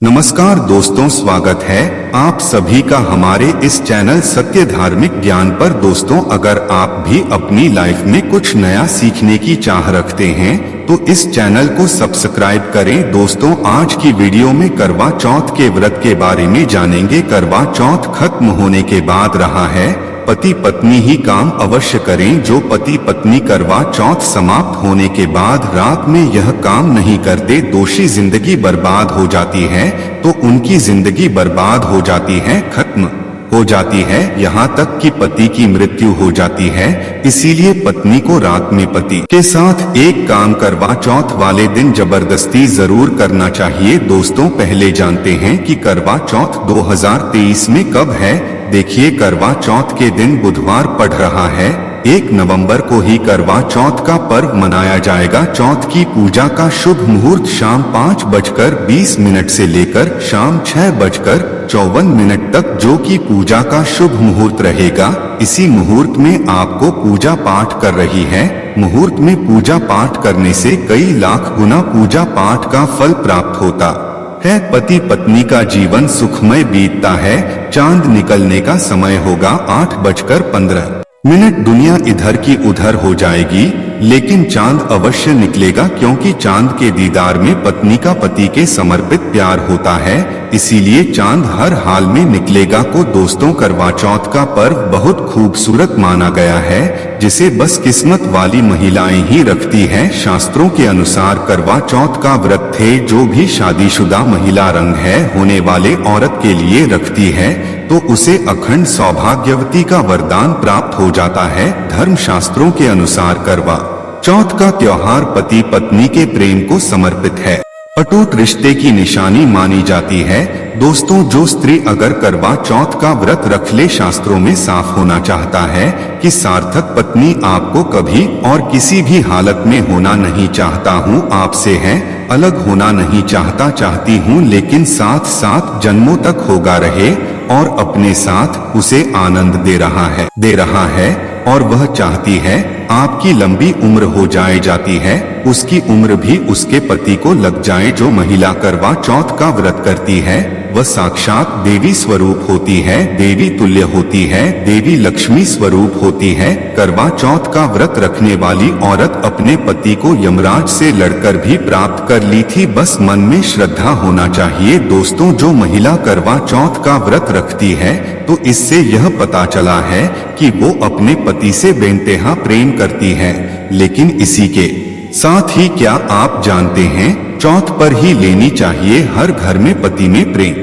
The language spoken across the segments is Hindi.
नमस्कार दोस्तों, स्वागत है आप सभी का हमारे इस चैनल सत्य धार्मिक ज्ञान पर। दोस्तों, अगर आप भी अपनी लाइफ में कुछ नया सीखने की चाह रखते हैं तो इस चैनल को सब्सक्राइब करें। दोस्तों, आज की वीडियो में करवा चौथ के व्रत के बारे में जानेंगे। करवा चौथ खत्म होने के बाद रहा है, पति पत्नी ही काम अवश्य करें। जो पति पत्नी करवा चौथ समाप्त होने के बाद रात में यह काम नहीं करते, दोषी जिंदगी बर्बाद हो जाती है। तो उनकी जिंदगी बर्बाद हो जाती है, खत्म हो जाती है, यहाँ तक कि पति की मृत्यु हो जाती है। इसीलिए पत्नी को रात में पति के साथ एक काम करवा चौथ वाले दिन जबरदस्ती जरूर करना चाहिए। दोस्तों, पहले जानते हैं कि करवा चौथ 2023 में कब है। देखिए, करवा चौथ के दिन बुधवार पड़ रहा है। 1 नवंबर को ही करवा चौथ का पर्व मनाया जाएगा। चौथ की पूजा का शुभ मुहूर्त शाम 5:20 से लेकर शाम 6:54 तक, जो कि पूजा का शुभ मुहूर्त रहेगा। इसी मुहूर्त में आपको पूजा पाठ कर रही है। मुहूर्त में पूजा पाठ करने से कई लाख गुना पूजा पाठ का फल प्राप्त होता है। पति पत्नी का जीवन सुखमय बीतता है। चांद निकलने का समय होगा 8:15। दुनिया इधर की उधर हो जाएगी, लेकिन चांद अवश्य निकलेगा, क्योंकि चांद के दीदार में पत्नी का पति के समर्पित प्यार होता है। इसीलिए चांद हर हाल में निकलेगा को दोस्तों, करवा चौथ का पर्व बहुत खूबसूरत माना गया है, जिसे बस किस्मत वाली महिलाएं ही रखती है। शास्त्रों के अनुसार करवा चौथ का व्रत थे जो भी शादीशुदा महिला रंग है होने वाले औरत के लिए रखती है तो उसे अखंड सौभाग्यवती का वरदान प्राप्त हो जाता है। धर्म शास्त्रों के अनुसार करवा चौथ का त्योहार पति पत्नी के प्रेम को समर्पित है, अटूट रिश्ते की निशानी मानी जाती है। दोस्तों, जो स्त्री अगर करवा चौथ का व्रत रख ले, शास्त्रों में साफ होना चाहता है कि सार्थक पत्नी आपको कभी और किसी भी हालत में होना नहीं चाहता हूँ, आपसे है अलग होना नहीं चाहती हूँ, लेकिन साथ साथ जन्मों तक होगा रहे और अपने साथ उसे आनंद दे रहा है और वह चाहती है आपकी लंबी उम्र हो जाती है, उसकी उम्र भी उसके पति को लग जाए। जो महिला करवा चौथ का व्रत करती है वह साक्षात देवी स्वरूप होती है, देवी तुल्य होती है, देवी लक्ष्मी स्वरूप होती है। करवा चौथ का व्रत रखने वाली औरत अपने पति को यमराज से लड़कर भी प्राप्त कर ली थी, बस मन में श्रद्धा होना चाहिए। दोस्तों, जो महिला करवा चौथ का व्रत रखती है तो इससे यह पता चला है कि वो अपने पति से बेइंतहा प्रेम करती है। लेकिन इसी के साथ ही क्या आप जानते हैं, चौथ पर ही लेनी चाहिए हर घर में पति में प्रेम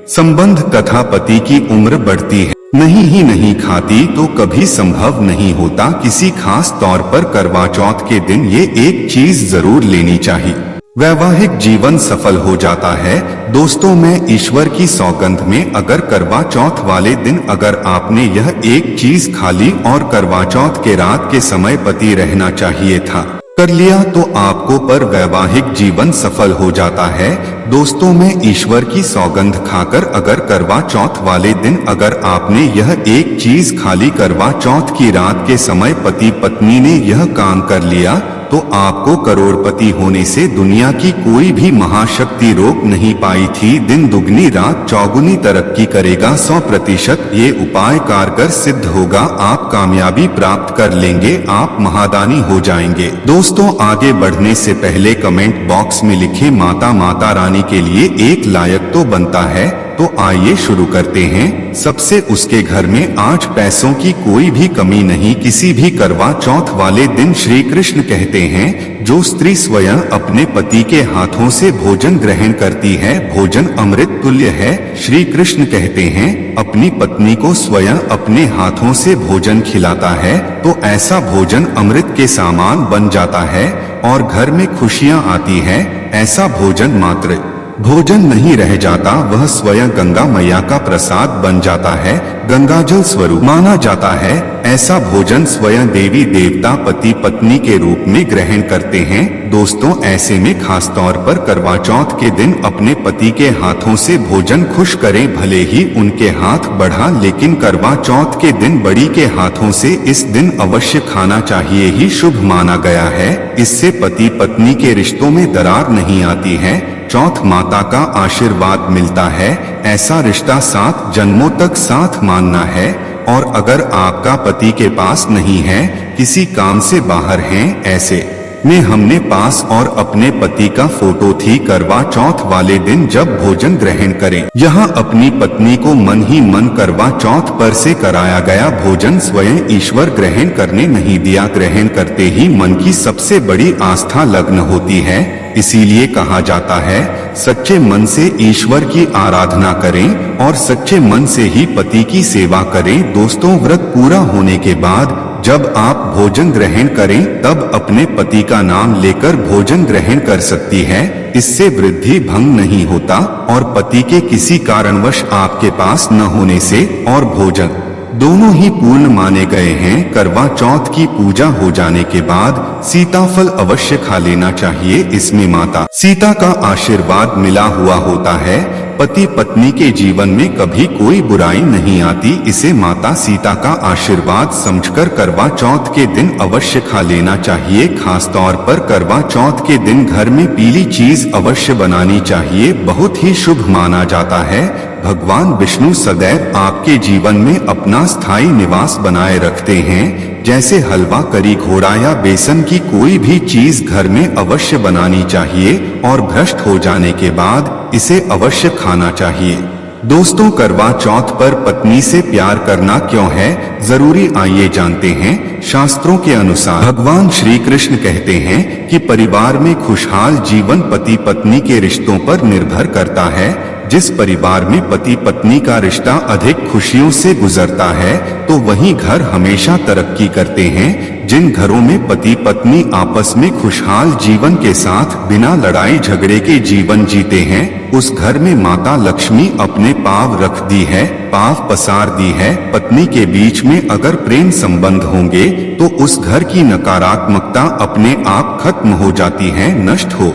संबंध तथा पति की उम्र बढ़ती है। नहीं खाती तो कभी संभव नहीं होता। किसी खास तौर पर करवा चौथ के दिन ये एक चीज जरूर लेनी चाहिए, वैवाहिक जीवन सफल हो जाता है। दोस्तों, मैं ईश्वर की सौगंध में अगर करवा चौथ वाले दिन अगर आपने यह एक चीज खा ली और करवा चौथ के रात के समय पति रहना चाहिए था कर लिया तो आपको पर वैवाहिक जीवन सफल हो जाता है। दोस्तों, मैं ईश्वर की सौगंध खाकर अगर करवा चौथ वाले दिन अगर आपने यह एक चीज खा ली, करवा चौथ की रात के समय पति पत्नी ने यह काम कर लिया, तो आपको करोड़पति होने से दुनिया की कोई भी महाशक्ति रोक नहीं पाई थी। दिन दुगनी रात चौगुनी तरक्की करेगा 100%। ये उपाय कारगर सिद्ध होगा, आप कामयाबी प्राप्त कर लेंगे, आप महादानी हो जाएंगे। दोस्तों, आगे बढ़ने से पहले कमेंट बॉक्स में लिखें माता रानी के लिए एक लायक तो बनता है। तो आइए शुरू करते हैं। सबसे उसके घर में आज पैसों की कोई भी कमी नहीं। किसी भी करवा चौथ वाले दिन श्री कृष्ण कहते हैं, जो स्त्री स्वयं अपने पति के हाथों से भोजन ग्रहण करती है, भोजन अमृत तुल्य है। श्री कृष्ण कहते हैं, अपनी पत्नी को स्वयं अपने हाथों से भोजन खिलाता है तो ऐसा भोजन अमृत के समान बन जाता है और घर में खुशियां आती है। ऐसा भोजन मात्र भोजन नहीं रह जाता, वह स्वयं गंगा मैया का प्रसाद बन जाता है। गंगाजल स्वरूप माना जाता है। ऐसा भोजन स्वयं देवी देवता पति पत्नी के रूप में ग्रहण करते हैं। दोस्तों, ऐसे में खास तौर पर करवा चौथ के दिन अपने पति के हाथों से भोजन खुश करें। भले ही उनके हाथ बढ़ा, लेकिन करवा चौथ के दिन बड़ी के हाथों से इस दिन अवश्य खाना चाहिए ही शुभ माना गया है। इससे पति पत्नी के रिश्तों में दरार नहीं आती है। चौथ माता का आशीर्वाद मिलता है। ऐसा रिश्ता 7 जन्मों तक साथ मानना है। और अगर आपका पति के पास नहीं है, किसी काम से बाहर हैं, ऐसे में हमने पास और अपने पति का फोटो थी करवा चौथ वाले दिन जब भोजन ग्रहण करें। यहाँ अपनी पत्नी को मन ही मन करवा चौथ पर से कराया गया भोजन स्वयं ईश्वर ग्रहण करने नहीं दिया। ग्रहण करते ही मन की सबसे बड़ी आस्था लग्न होती है। इसीलिए कहा जाता है, सच्चे मन से ईश्वर की आराधना करें और सच्चे मन से ही पति की सेवा करें। दोस्तों, व्रत पूरा होने के बाद जब आप भोजन ग्रहण करें, तब अपने पति का नाम लेकर भोजन ग्रहण कर सकती है। इससे वृद्धि भंग नहीं होता और पति के किसी कारणवश आपके पास न होने से और भोजन दोनों ही पूर्ण माने गए हैं। करवा चौथ की पूजा हो जाने के बाद सीताफल अवश्य खा लेना चाहिए। इसमें माता सीता का आशीर्वाद मिला हुआ होता है। पति पत्नी के जीवन में कभी कोई बुराई नहीं आती। इसे माता सीता का आशीर्वाद समझकर करवा चौथ के दिन अवश्य खा लेना चाहिए। खास तौर पर करवा चौथ के दिन घर में पीली चीज अवश्य बनानी चाहिए। बहुत ही शुभ माना जाता है। भगवान विष्णु सदैव आपके जीवन में अपना स्थायी निवास बनाए रखते हैं। जैसे हलवा, करी, घोड़ा या बेसन की कोई भी चीज घर में अवश्य बनानी चाहिए और भ्रष्ट हो जाने के बाद इसे अवश्य खाना चाहिए। दोस्तों, करवा चौथ पर पत्नी से प्यार करना क्यों है जरूरी, आइए जानते हैं। शास्त्रों के अनुसार भगवान श्री कृष्ण कहते हैं कि परिवार में खुशहाल जीवन पति पत्नी के रिश्तों पर निर्भर करता है। जिस परिवार में पति पत्नी का रिश्ता अधिक खुशियों से गुजरता है, तो वही घर हमेशा तरक्की करते हैं। जिन घरों में पति पत्नी आपस में खुशहाल जीवन के साथ बिना लड़ाई झगड़े के जीवन जीते हैं, उस घर में माता लक्ष्मी अपने पांव रख दी है, पांव पसार दी है। पत्नी के बीच में अगर प्रेम संबंध होंगे, तो उस घर की नकारात्मकता अपने आप खत्म हो जाती है, नष्ट हो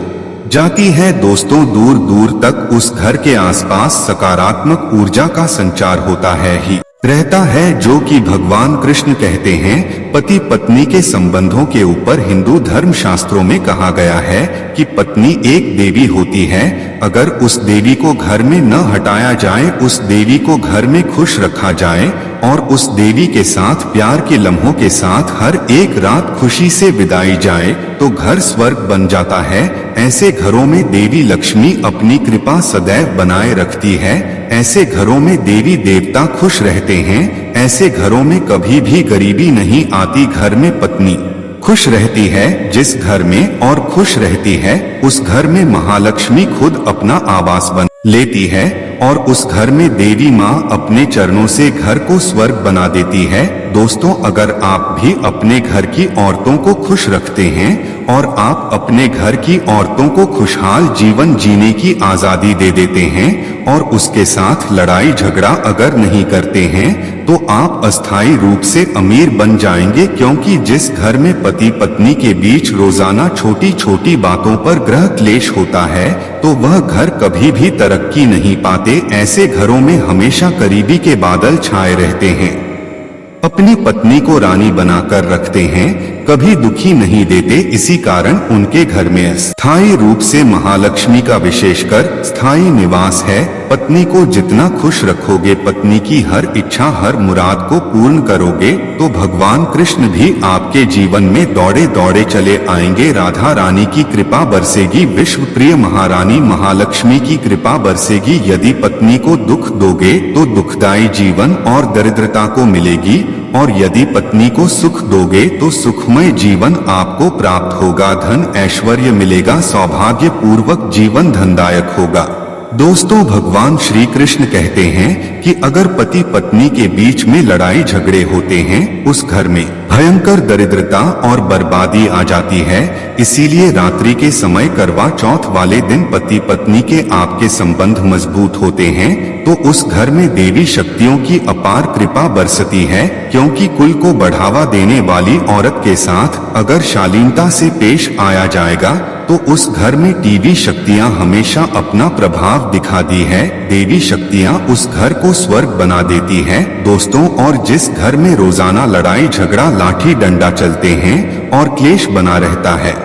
जाती है। दोस्तों, दूर दूर तक उस घर के आसपास सकारात्मक ऊर्जा का संचार होता है ही रहता है, जो कि भगवान कृष्ण कहते हैं। पति पत्नी के संबंधों के ऊपर हिंदू धर्म शास्त्रों में कहा गया है कि पत्नी एक देवी होती है। अगर उस देवी को घर में न हटाया जाए, उस देवी को घर में खुश रखा जाए और उस देवी के साथ प्यार के लम्हों के साथ हर एक रात खुशी से बिताई जाए, तो घर स्वर्ग बन जाता है। ऐसे घरों में देवी लक्ष्मी अपनी कृपा सदैव बनाए रखती है। ऐसे घरों में देवी देवता खुश रहते हैं। ऐसे घरों में कभी भी गरीबी नहीं आती। घर में पत्नी खुश रहती है जिस घर में और खुश रहती है, उस घर में महालक्ष्मी खुद अपना आवास बन लेती है और उस घर में देवी माँ अपने चरणों से घर को स्वर्ग बना देती है। दोस्तों, अगर आप भी अपने घर की औरतों को खुश रखते हैं और आप अपने घर की औरतों को खुशहाल जीवन जीने की आजादी दे देते हैं और उसके साथ लड़ाई झगड़ा अगर नहीं करते हैं, तो आप अस्थायी रूप से अमीर बन जाएंगे। क्योंकि जिस घर में पति पत्नी के बीच रोजाना छोटी छोटी बातों पर ग्रह क्लेश होता है, तो वह घर कभी भी तरक्की नहीं पाते। ऐसे घरों में हमेशा करीबी के बादल छाए रहते हैं। अपनी पत्नी को रानी बनाकर रखते हैं, कभी दुखी नहीं देते। इसी कारण उनके घर में स्थायी रूप से महालक्ष्मी का विशेषकर स्थायी निवास है। पत्नी को जितना खुश रखोगे, पत्नी की हर इच्छा हर मुराद को पूर्ण करोगे, तो भगवान कृष्ण भी आपके जीवन में दौड़े दौड़े चले आएंगे। राधा रानी की कृपा बरसेगी, विश्व प्रिय महारानी महालक्ष्मी की कृपा बरसेगी। यदि पत्नी को दुख दोगे, तो दुखदायी जीवन और दरिद्रता को मिलेगी, और यदि पत्नी को सुख दोगे, तो सुखमय जीवन आपको प्राप्त होगा। धन ऐश्वर्य मिलेगा, सौभाग्य पूर्वक जीवन धनदायक होगा। दोस्तों, भगवान श्री कृष्ण कहते हैं कि अगर पति पत्नी के बीच में लड़ाई झगड़े होते हैं, उस घर में भयंकर दरिद्रता और बर्बादी आ जाती है। इसीलिए रात्रि के समय करवा चौथ वाले दिन पति पत्नी के आपके संबंध मजबूत होते हैं तो उस घर में देवी शक्तियों की अपार कृपा बरसती है, क्योंकि कुल को बढ़ावा देने वाली औरत के साथ अगर शालीनता से पेश आया जाएगा तो उस घर में देवी शक्तियां हमेशा अपना प्रभाव दिखाती है। देवी शक्तियां उस घर को स्वर्ग बना देती है दोस्तों। और जिस घर में रोजाना लड़ाई झगड़ा लाठी डंडा चलते हैं और क्लेश बना रहता है,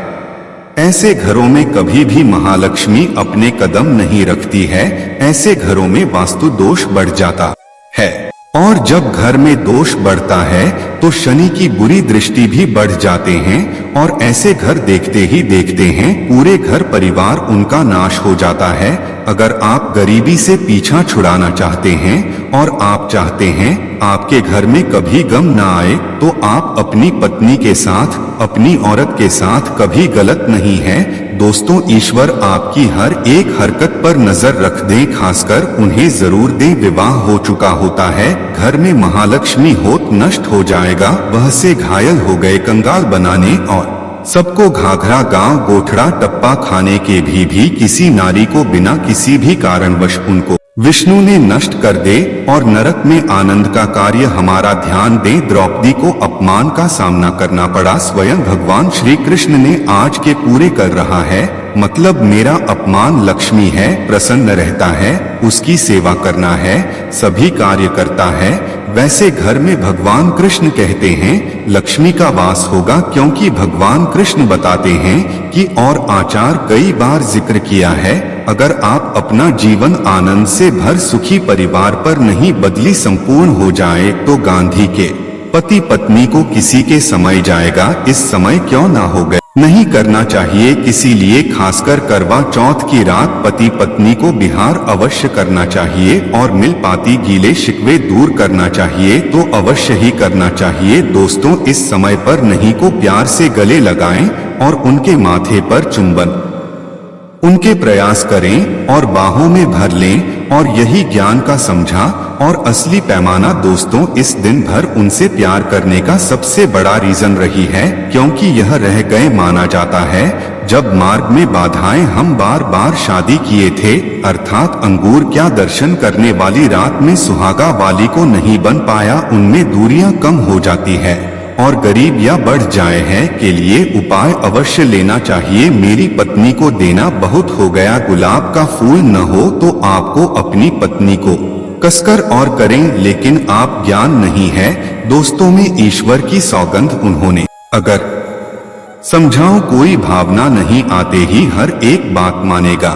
ऐसे घरों में कभी भी महालक्ष्मी अपने कदम नहीं रखती है। ऐसे घरों में वास्तु दोष बढ़ जाता है, और जब घर में दोष बढ़ता है तो शनि की बुरी दृष्टि भी बढ़ जाते हैं, और ऐसे घर देखते ही देखते हैं पूरे घर परिवार उनका नाश हो जाता है। अगर आप गरीबी से पीछा छुड़ाना चाहते हैं और आप चाहते हैं आपके घर में कभी गम ना आए, तो आप अपनी पत्नी के साथ, अपनी औरत के साथ कभी गलत नहीं है दोस्तों। ईश्वर आपकी हर एक हरकत पर नजर रख दें, खासकर उन्हें जरूर दें। विवाह हो चुका होता है, घर में महालक्ष्मी होत नष्ट हो जाएगा। वह से घायल हो गए कंगाल बनाने और सबको घाघरा गांव गोठड़ा टप्पा खाने के भी किसी नारी को बिना किसी भी कारणवश उनको विष्णु ने नष्ट कर दे और नरक में आनंद का कार्य हमारा ध्यान दे। द्रौपदी को अपमान का सामना करना पड़ा, स्वयं भगवान श्री कृष्ण ने आज के पूरे कर रहा है। मतलब मेरा अपमान लक्ष्मी है, प्रसन्न रहता है, उसकी सेवा करना है, सभी कार्य करता है। वैसे घर में भगवान कृष्ण कहते हैं लक्ष्मी का वास होगा, क्योंकि भगवान कृष्ण बताते हैं कि और आचार कई बार जिक्र किया है। अगर आप अपना जीवन आनंद से भर सुखी परिवार पर नहीं बदली संपूर्ण हो जाए तो गांधी के पति पत्नी को किसी के समय जाएगा, इस समय क्यों ना हो गए नहीं करना चाहिए किसी लिए। खासकर करवा चौथ की रात पति पत्नी को बिहार अवश्य करना चाहिए और मिल पाती गीले शिकवे दूर करना चाहिए तो अवश्य ही करना चाहिए दोस्तों। इस समय पर नहीं को प्यार से गले लगाएं और उनके माथे पर चुंबन उनके प्रयास करें और बाहों में भर लें, और यही ज्ञान का समझा और असली पैमाना दोस्तों। इस दिन भर उनसे प्यार करने का सबसे बड़ा रीजन रही है, क्योंकि यह रह गए माना जाता है जब मार्ग में बाधाएं हम बार बार शादी किए थे, अर्थात अंगूर क्या दर्शन करने वाली रात में सुहागा वाली को नहीं बन पाया, उनमें दूरियां कम हो जाती है और गरीब या बढ़ जाए हैं के लिए उपाय अवश्य लेना चाहिए। मेरी पत्नी को देना बहुत हो गया, गुलाब का फूल न हो तो आपको अपनी पत्नी को कसकर और करें, लेकिन आप ज्ञान नहीं है दोस्तों में ईश्वर की सौगंध उन्होंने अगर समझाओ कोई भावना नहीं आते ही हर एक बात मानेगा।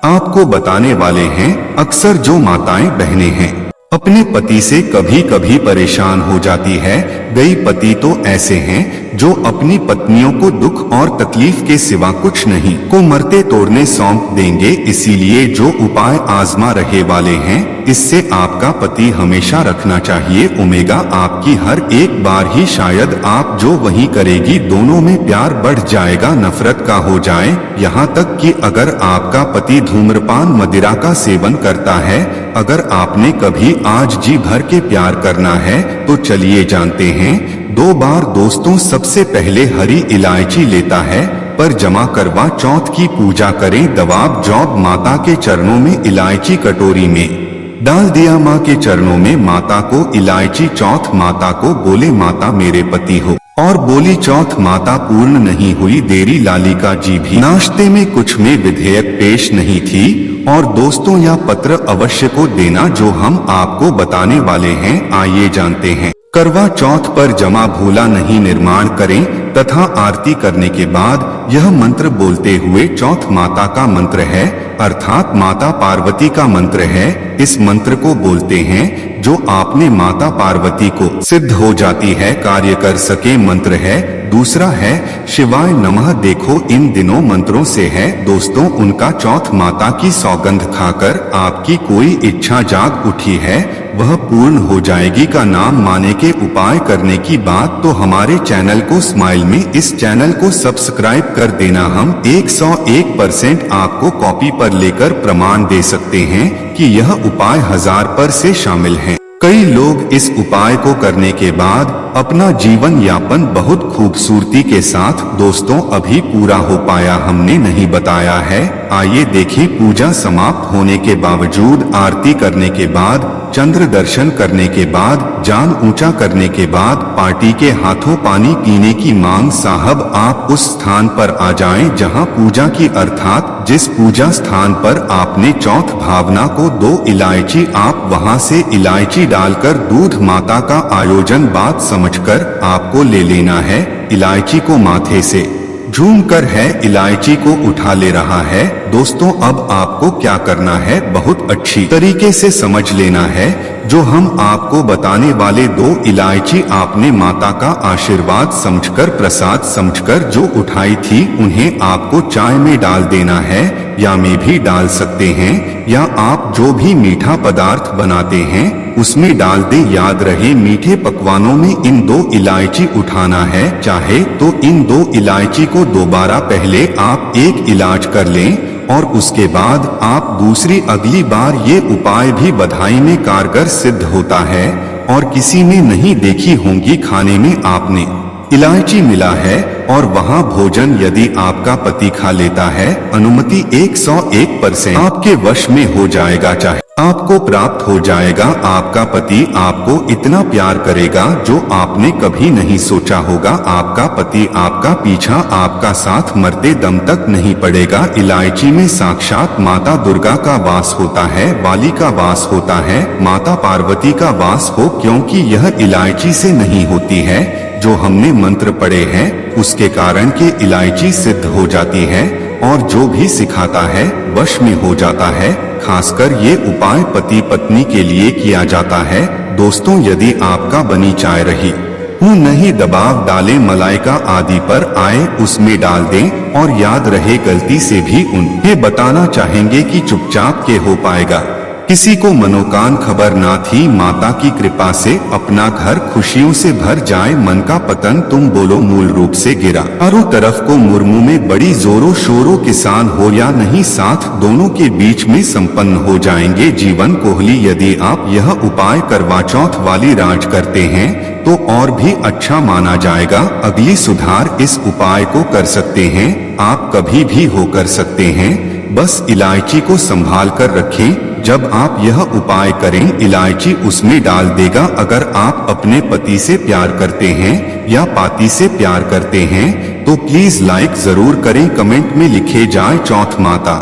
आपको बताने वाले हैं अक्सर जो माताएं बहनें हैं अपने पति से कभी कभी परेशान हो जाती है। कई पति तो ऐसे हैं जो अपनी पत्नियों को दुख और तकलीफ के सिवा कुछ नहीं को मरते तोड़ने सौंप देंगे। इसीलिए जो उपाय आजमा रहे वाले हैं इससे आपका पति हमेशा रखना चाहिए ओमेगा। आपकी हर एक बार ही शायद आप जो वही करेगी, दोनों में प्यार बढ़ जाएगा, नफरत का हो जाए। यहाँ तक कि अगर आपका पति धूम्रपान मदिरा का सेवन करता है, अगर आपने कभी आज जी भर के प्यार करना है तो चलिए जानते हैं 2 बार दोस्तों। सबसे पहले हरी इलायची लेता है पर जमा करवा चौथ की पूजा करें। दवाब जॉब माता के चरणों में इलायची कटोरी में डाल दिया, माँ के चरणों में माता को इलायची। चौथ माता को बोले माता मेरे पति हो, और बोली चौथ माता पूर्ण नहीं हुई देरी। लालिका जी भी नाश्ते में कुछ में विधेयक पेश नहीं थी। और दोस्तों यह पत्र अवश्य को देना जो हम आपको बताने वाले हैं, आइए जानते हैं। करवा चौथ पर जमा भूला नहीं निर्माण करें तथा आरती करने के बाद यह मंत्र बोलते हुए चौथ माता का मंत्र है, अर्थात माता पार्वती का मंत्र है। इस मंत्र को बोलते हैं जो आपने माता पार्वती को सिद्ध हो जाती है कार्य कर सके मंत्र है। दूसरा है शिवाय नमः। देखो इन दिनों मंत्रों से है दोस्तों उनका चौथ माता की सौगंध खाकर आपकी कोई इच्छा जाग उठी है वह पूर्ण हो जाएगी का नाम माने के उपाय करने की बात तो हमारे चैनल को स्माइल में इस चैनल को सब्सक्राइब कर देना। हम 101% आपको कॉपी पर लेकर प्रमाण दे सकते हैं कि यह उपाय 1000 पर से शामिल है। कई लोग इस उपाय को करने के बाद अपना जीवन यापन बहुत खूबसूरती के साथ दोस्तों अभी पूरा हो पाया हमने नहीं बताया है। आइए देखें। पूजा समाप्त होने के बावजूद आरती करने के बाद चंद्र दर्शन करने के बाद जान ऊंचा करने के बाद पार्टी के हाथों पानी पीने की मांग। साहब आप उस स्थान पर आ जाएं जहां पूजा की अर्थात जिस पूजा स्थान पर आपने चौथ भावना को 2 इलायची आप वहां से इलायची डालकर दूध माता का आयोजन बात समझकर आपको ले लेना है। इलायची को माथे से झूम कर है इलायची को उठा ले रहा है। दोस्तों अब आपको क्या करना है बहुत अच्छी तरीके से समझ लेना है। जो हम आपको बताने वाले 2 इलायची आपने माता का आशीर्वाद समझकर प्रसाद समझकर जो उठाई थी उन्हें आपको चाय में डाल देना है या में भी डाल सकते हैं या आप जो भी मीठा पदार्थ बनाते हैं उसमें डाल दे। याद रहे मीठे पकवानों में इन 2 इलायची उठाना है। चाहे तो इन 2 इलायची को दोबारा पहले आप 1 इलाज कर लें और उसके बाद आप दूसरी अगली बार ये उपाय भी बधाई में कारगर सिद्ध होता है और किसी ने नहीं देखी होंगी। खाने में आपने इलायची मिला है और वहाँ भोजन यदि आपका पति खा लेता है अनुमति 101% आपके वश में हो जाएगा। चाहे आपको प्राप्त हो जाएगा। आपका पति आपको इतना प्यार करेगा जो आपने कभी नहीं सोचा होगा। आपका पति आपका पीछा आपका साथ मरते दम तक नहीं पड़ेगा। इलायची में साक्षात माता दुर्गा का वास होता है, वाली का वास होता है, माता पार्वती का वास हो क्योंकि यह इलायची से नहीं होती है। जो हमने मंत्र पढ़े हैं उसके कारण के इलायची सिद्ध हो जाती है और जो भी सिखाता है वश में हो जाता है। खासकर ये उपाय पति पत्नी के लिए किया जाता है। दोस्तों यदि आपका बनी चाय रही नहीं दबाव डालें मलाइका आदि पर आए उसमें डाल दें और याद रहे गलती से भी उन्हें बताना चाहेंगे कि चुपचाप के हो पाएगा। किसी को मनोकान खबर ना थी माता की कृपा से अपना घर खुशियों से भर जाए। मन का पतन तुम बोलो मूल रूप से गिरा। चारों तरफ को मुर्मू में बड़ी जोरों शोरों किसान हो या नहीं साथ दोनों के बीच में संपन्न हो जाएंगे जीवन कोहली। यदि आप यह उपाय करवा चौथ वाली रात करते हैं तो और भी अच्छा माना जाएगा। अगली सुधार इस उपाय को कर सकते हैं आप कभी भी हो कर सकते हैं। बस इलायची को संभाल कर रखें। जब आप यह उपाय करें इलायची उसमें डाल देगा। अगर आप अपने पति से प्यार करते हैं या पति से प्यार करते हैं तो प्लीज लाइक जरूर करें। कमेंट में लिखे जाए चौथ माता